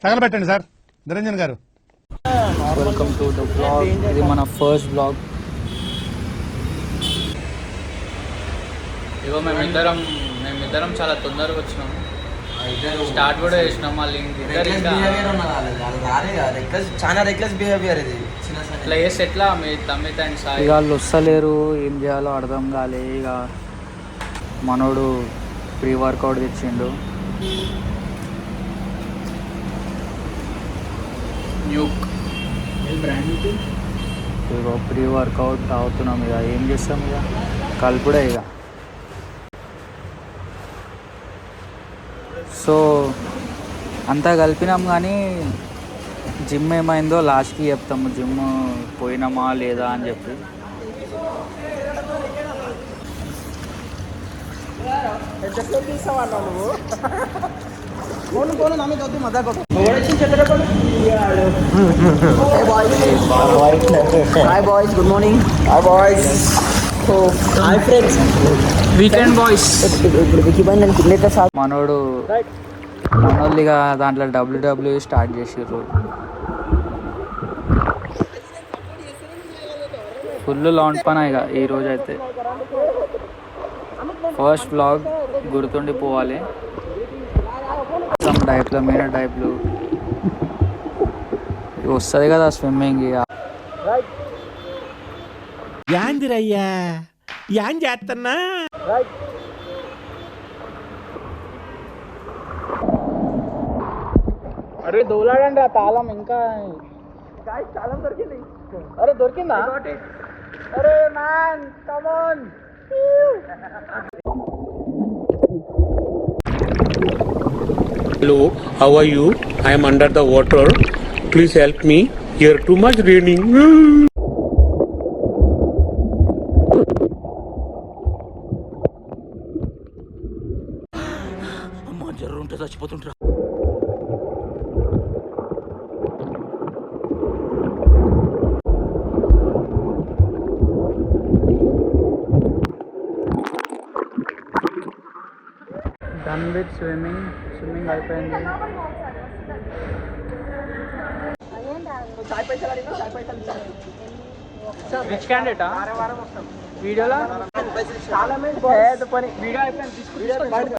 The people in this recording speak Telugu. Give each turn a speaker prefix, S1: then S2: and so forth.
S1: తగలబెట్టండి సార్ నిరంజన్ గారు.
S2: Welcome to the blog. ఇది మన ఫస్ట్ బ్లాగ్. ఇగో మేమిద్దరం చాలా తొందరగా వచ్చినాం. స్టార్ట్ కూడా చేసినాం. మళ్ళీ
S3: చాలా రెక్లెస్ బిహేవియర్ ఇది.
S2: ఇట్లా చేసి ఎట్లా మీ తమ్మిత అండ్ సాయి ఇక వాళ్ళు వస్తలేరు, ఏం చేయాలో అర్థం కాలే. ఇక మనోడు ప్రీ వర్కౌట్ తెచ్చిండు. ఇక ప్రీ వర్కౌట్ అవుతున్నాం. ఇక ఏం చేస్తాం, ఇక కలుపుడే ఇక. సో అంతా కలిపినాం కానీ జిమ్ ఏమైందో లాస్ట్కి చెప్తాము. జిమ్ పోయినామా లేదా అని చెప్పి.
S3: Good morning. Hi friends,
S2: weekend boys. మనోళ్ళు ఇక దాంట్లో WWE స్టార్ట్ చేసిర్రు. ఫుల్ లాంగ్ పని ఇక ఈరోజు అయితే. ఫస్ట్ వ్లాగ్ గుర్తుండిపోవాలి. డైప్లు మెయిన్ డైప్లు వస్తుంది కదా స్విమ్మింగ్. ఇక
S4: యాందిరయ్యా యాన్ చేస్తున్నా.
S2: అరే దోలాడండి ఆ తాళం. ఇంకా
S3: తాళం దొరికింది.
S2: అరే దొరికిందా? అరే man come on.
S5: Hello, how are you? I am under the water. Please help me. Here too much raining.
S4: అమ్మా జర్రు ఉంటే చచ్చిపోతుంటా.
S2: డన్ విత్ స్విమ్మింగ్ అయిపోయింది. రిచ్ క్యాండిడేటా వీడియోలో? వీడియో అయిపోయింది.